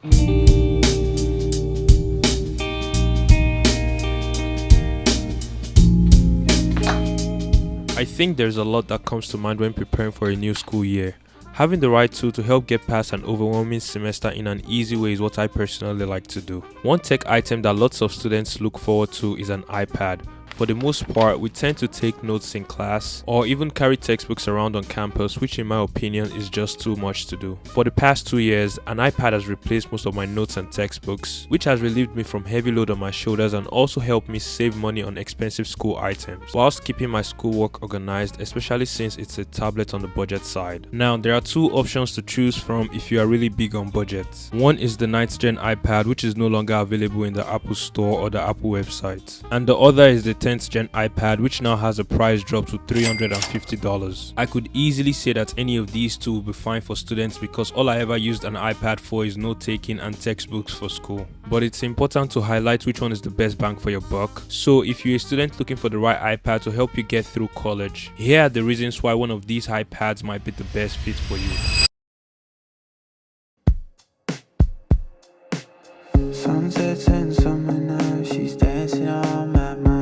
I think there's a lot that comes to mind when preparing for a new school year. Having the right tool to help get past an overwhelming semester in an easy way is what I personally like to do. One tech item that lots of students look forward to is an iPad. For the most part, we tend to take notes in class or even carry textbooks around on campus, which in my opinion is just too much to do. For the past 2 years, an iPad has replaced most of my notes and textbooks, which has relieved me from heavy load on my shoulders and also helped me save money on expensive school items, whilst keeping my schoolwork organized, especially since it's a tablet on the budget side. Now, there are two options to choose from if you are really big on budgets. One is the 9th gen iPad, which is no longer available in the Apple Store or the Apple website, and the other is the 10th gen iPad, which now has a price drop to $350. I could easily say that any of these two will be fine for students because all I ever used an iPad for is note taking and textbooks for school. But it's important to highlight which one is the best bang for your buck. So if you're a student looking for the right iPad to help you get through college, here are the reasons why one of these iPads might be the best fit for you. Sunsets in summer now, she's dancing on my mind.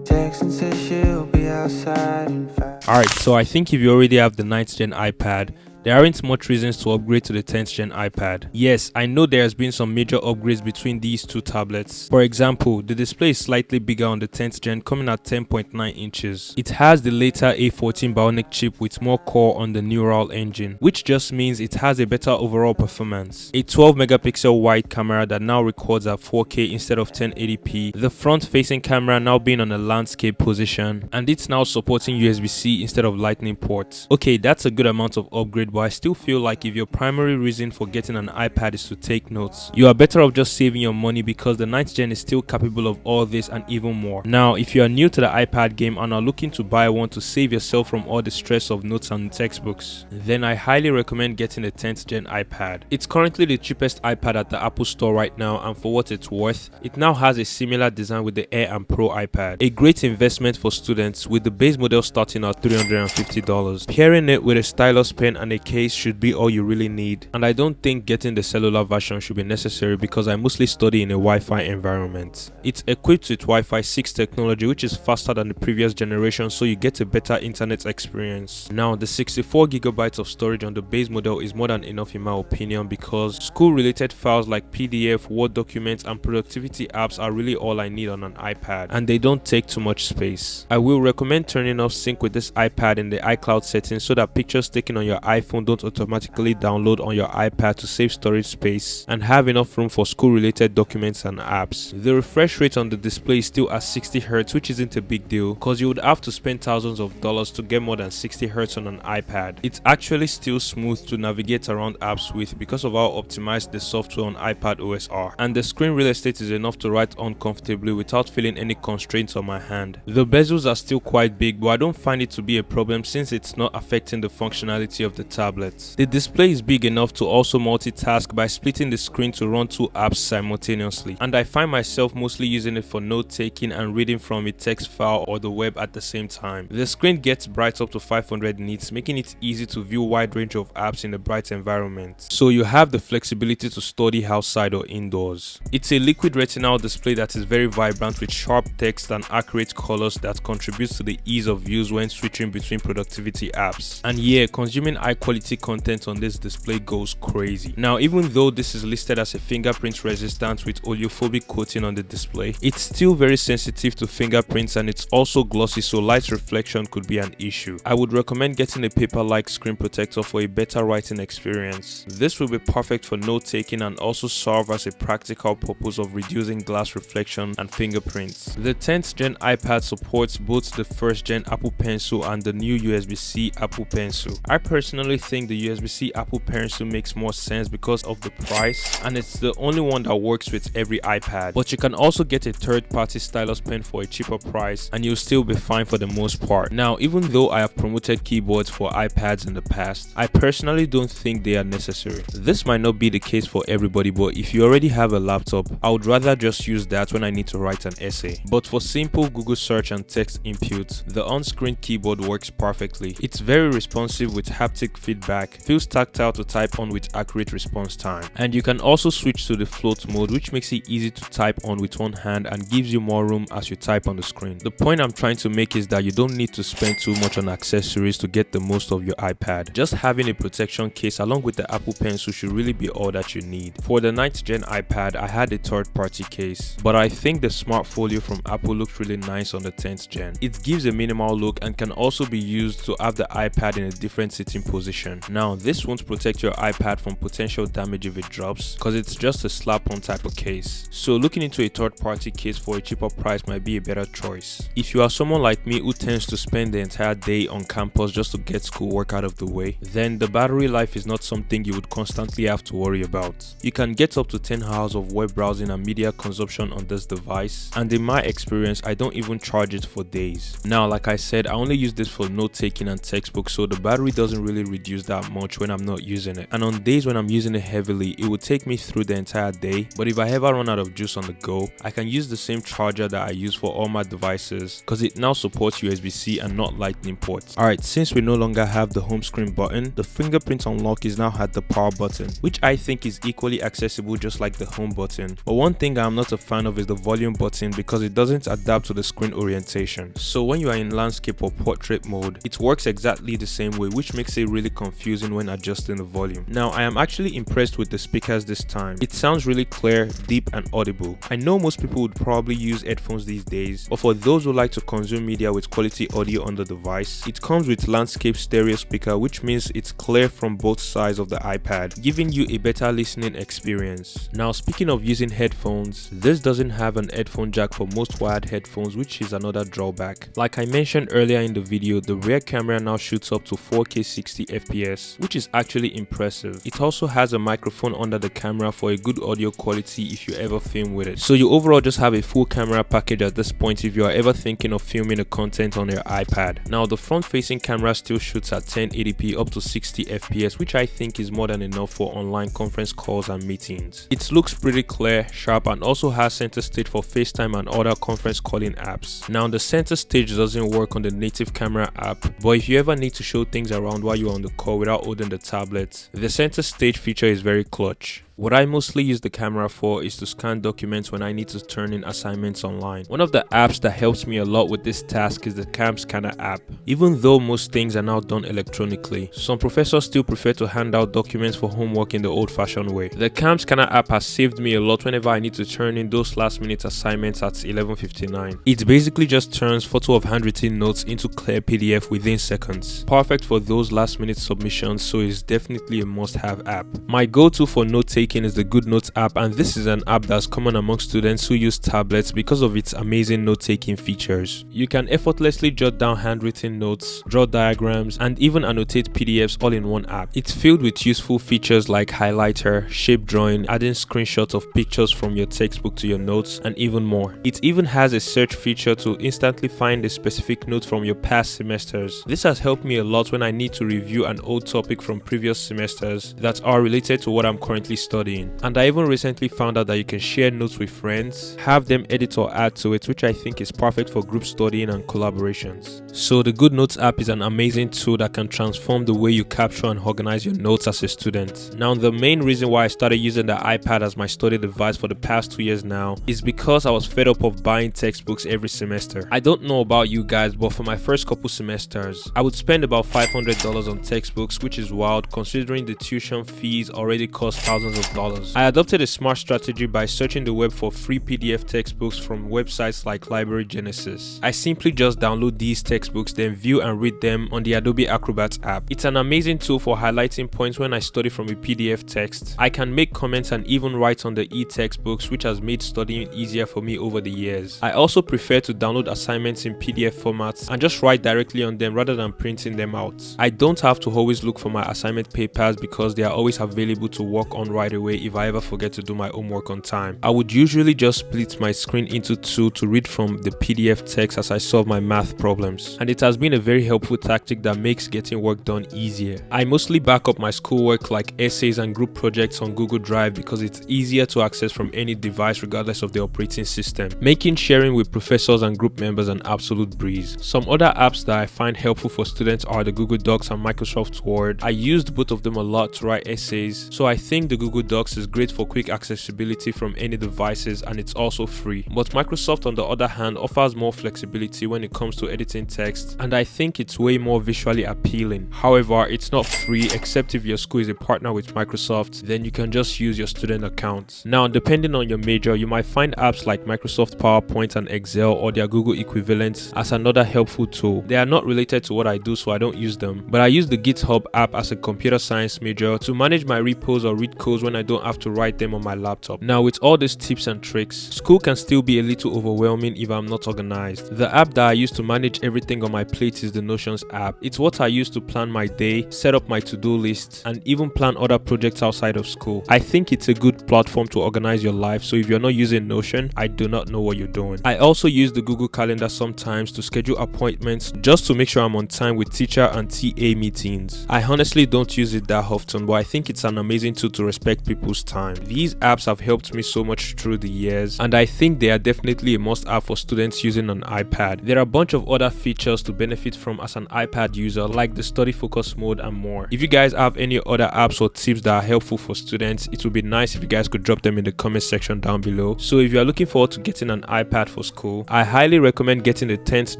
Texting says she'll be outside in 5. Alright, so I think if you already have the 9th gen iPad, there aren't much reasons to upgrade to the 10th gen iPad. Yes, I know there has been some major upgrades between these two tablets. For example, the display is slightly bigger on the 10th gen, coming at 10.9 inches. It has the later A14 Bionic chip with more core on the neural engine, which just means it has a better overall performance. A 12 megapixel wide camera that now records at 4K instead of 1080p, the front facing camera now being on a landscape position, and it's now supporting USB-C instead of lightning ports. Okay, that's a good amount of upgrade, but I still feel like if your primary reason for getting an iPad is to take notes, you are better off just saving your money because the 9th gen is still capable of all this and even more. Now, if you are new to the iPad game and are looking to buy one to save yourself from all the stress of notes and textbooks, then I highly recommend getting the 10th gen iPad. It's currently the cheapest iPad at the Apple Store right now, and for what it's worth, it now has a similar design with the Air and Pro iPad. A great investment for students, with the base model starting at $350. Pairing it with a stylus pen and a case should be all you really need, and I don't think getting the cellular version should be necessary because I mostly study in a Wi-Fi environment. It's equipped with Wi-Fi 6 technology, which is faster than the previous generation, so you get a better internet experience. Now, the 64GB of storage on the base model is more than enough in my opinion because school related files like PDF, Word documents and productivity apps are really all I need on an iPad, and they don't take too much space. I will recommend turning off sync with this iPad in the iCloud settings so that pictures taken on your iPhone don't automatically download on your iPad to save storage space and have enough room for school related documents and apps. The refresh rate on the display is still at 60Hz, which isn't a big deal because you would have to spend thousands of dollars to get more than 60Hz on an iPad. It's actually still smooth to navigate around apps with because of how optimized the software on iPad OS are, and the screen real estate is enough to write on comfortably without feeling any constraints on my hand. The bezels are still quite big, but I don't find it to be a problem since it's not affecting the functionality of the tablet. The display is big enough to also multitask by splitting the screen to run two apps simultaneously, and I find myself mostly using it for note taking and reading from a text file or the web at the same time. The screen gets bright up to 500 nits, making it easy to view a wide range of apps in a bright environment, so you have the flexibility to study outside or indoors. It's a liquid retinal display that is very vibrant with sharp text and accurate colors that contributes to the ease of use when switching between productivity apps. And yeah, consuming high quality content on this display goes crazy. Now, even though this is listed as a fingerprint resistant with oleophobic coating on the display, it's still very sensitive to fingerprints and it's also glossy, so light reflection could be an issue. I would recommend getting a paper-like screen protector for a better writing experience. This will be perfect for note taking and also serve as a practical purpose of reducing glass reflection and fingerprints. The 10th gen iPad supports both the 1st gen Apple Pencil and the new USB-C Apple Pencil. I personally think the USB-C Apple Pencil makes more sense because of the price, and it's the only one that works with every iPad, but you can also get a third-party stylus pen for a cheaper price and you'll still be fine for the most part. Now, even though I have promoted keyboards for iPads in the past, I personally don't think they are necessary. This might not be the case for everybody, but if you already have a laptop, I would rather just use that when I need to write an essay. But for simple Google search and text input, the on-screen keyboard works perfectly. It's very responsive with haptic feedback, feels tactile to type on with accurate response time. And you can also switch to the float mode, which makes it easy to type on with one hand and gives you more room as you type on the screen. The point I'm trying to make is that you don't need to spend too much on accessories to get the most of your iPad. Just having a protection case along with the Apple Pencil should really be all that you need. For the 9th gen iPad, I had a third-party case, but I think the Smart Folio from Apple looked really nice on the 10th gen. It gives a minimal look and can also be used to have the iPad in a different sitting position. Now, this won't protect your iPad from potential damage if it drops, because it's just a slap-on type of case. So looking into a third-party case for a cheaper price might be a better choice. If you are someone like me who tends to spend the entire day on campus just to get schoolwork out of the way, then the battery life is not something you would constantly have to worry about. You can get up to 10 hours of web browsing and media consumption on this device, and in my experience, I don't even charge it for days. Now, like I said, I only use this for note-taking and textbook, so the battery doesn't really reduce that much when I'm not using it. And on days when I'm using it heavily, it would take me through the entire day, but if I ever run out of juice on the go, I can use the same charger that I use for all my devices because it now supports USB-C and not Lightning ports. Alright, since we no longer have the home screen button, the fingerprint unlock is now at the power button, which I think is equally accessible just like the home button. But one thing I'm not a fan of is the volume button because it doesn't adapt to the screen orientation. So when you are in landscape or portrait mode, it works exactly the same way, which makes it really confusing when adjusting the volume. Now, I am actually impressed with the speakers this time. It sounds really clear, deep and audible. I know most people would probably use headphones these days, but for those who like to consume media with quality audio on the device, it comes with landscape stereo speaker, which means it's clear from both sides of the iPad, giving you a better listening experience. Now, speaking of using headphones, this doesn't have an headphone jack for most wired headphones, which is another drawback. Like I mentioned earlier in the video, the rear camera now shoots up to 4K 60 FPS, which is actually impressive. It also has a microphone under the camera for a good audio quality if you ever film with it. So you overall just have a full camera package at this point if you are ever thinking of filming the content on your iPad. Now, the front-facing camera still shoots at 1080p up to 60 FPS, which I think is more than enough for online conference calls and meetings. It looks pretty clear, sharp, and also has center stage for FaceTime and other conference calling apps. Now, the center stage doesn't work on the native camera app, but if you ever need to show things around while you're on the call without holding the tablet, the center stage feature is very clutch. What I mostly use the camera for is to scan documents when I need to turn in assignments online. One of the apps that helps me a lot with this task is the Cam Scanner app. Even though most things are now done electronically, some professors still prefer to hand out documents for homework in the old-fashioned way. The Cam Scanner app has saved me a lot whenever I need to turn in those last-minute assignments at 11:59. It basically just turns photo of handwritten notes into clear PDF within seconds. Perfect for those last-minute submissions, so it's definitely a must-have app. My go-to for note-taking is the Good Notes app, and this is an app that's common among students who use tablets because of its amazing note-taking features. You can effortlessly jot down handwritten notes, draw diagrams, and even annotate PDFs all in one app. It's filled with useful features like highlighter, shape drawing, adding screenshots of pictures from your textbook to your notes, and even more. It even has a search feature to instantly find a specific note from your past semesters. This has helped me a lot when I need to review an old topic from previous semesters that are related to what I'm currently studying. And I even recently found out that you can share notes with friends, have them edit or add to it, which I think is perfect for group studying and collaborations. So the Good Notes app is an amazing tool that can transform the way you capture and organize your notes as a student. Now, the main reason why I started using the iPad as my study device for the past 2 years now is because I was fed up of buying textbooks every semester. I don't know about you guys, but for my first couple semesters, I would spend about $500 on textbooks, which is wild considering the tuition fees already cost thousands of dollars. I adopted a smart strategy by searching the web for free PDF textbooks from websites like Library Genesis. I simply just download these textbooks, then view and read them on the Adobe Acrobat app. It's an amazing tool for highlighting points when I study from a PDF text. I can make comments and even write on the e-textbooks, which has made studying easier for me over the years. I also prefer to download assignments in PDF formats and just write directly on them rather than printing them out. I don't have to always look for my assignment papers because they are always available to work on right right away if I ever forget to do my homework on time. I would usually just split my screen into two to read from the PDF text as I solve my math problems, and it has been a very helpful tactic that makes getting work done easier. I mostly back up my schoolwork like essays and group projects on Google Drive because it's easier to access from any device regardless of the operating system, making sharing with professors and group members an absolute breeze. Some other apps that I find helpful for students are the Google Docs and Microsoft Word. I used both of them a lot to write essays, so I think the Google Docs is great for quick accessibility from any devices, and it's also free. But Microsoft, on the other hand, offers more flexibility when it comes to editing text, and I think it's way more visually appealing. However, it's not free except if your school is a partner with Microsoft, then you can just use your student account. Now, depending on your major, you might find apps like Microsoft PowerPoint and Excel or their Google equivalents as another helpful tool. They are not related to what I do, so I don't use them, but I use the GitHub app as a computer science major to manage my repos or read codes when I don't have to write them on my laptop. Now, with all these tips and tricks, school can still be a little overwhelming if I'm not organized. The app that I use to manage everything on my plate is the Notions app. It's what I use to plan my day, set up my to-do list, and even plan other projects outside of school. I think it's a good platform to organize your life, so if you're not using Notion, I do not know what you're doing. I also use the Google Calendar sometimes to schedule appointments just to make sure I'm on time with teacher and TA meetings. I honestly don't use it that often, but I think it's an amazing tool to respect people's time. These apps have helped me so much through the years, and I think they are definitely a must-have for students using an iPad. There are a bunch of other features to benefit from as an iPad user, like the study focus mode and more. If you guys have any other apps or tips that are helpful for students, it would be nice if you guys could drop them in the comment section down below. So if you are looking forward to getting an iPad for school, I highly recommend getting the 10th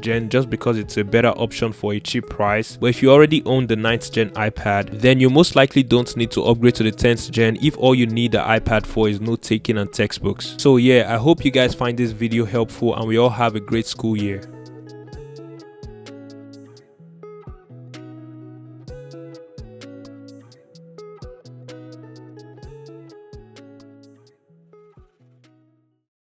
gen just because it's a better option for a cheap price. But if you already own the 9th gen iPad, then you most likely don't need to upgrade to the 10th gen if all you need the iPad for is note taking and textbooks. So yeah, I hope you guys find this video helpful and we all have a great school year.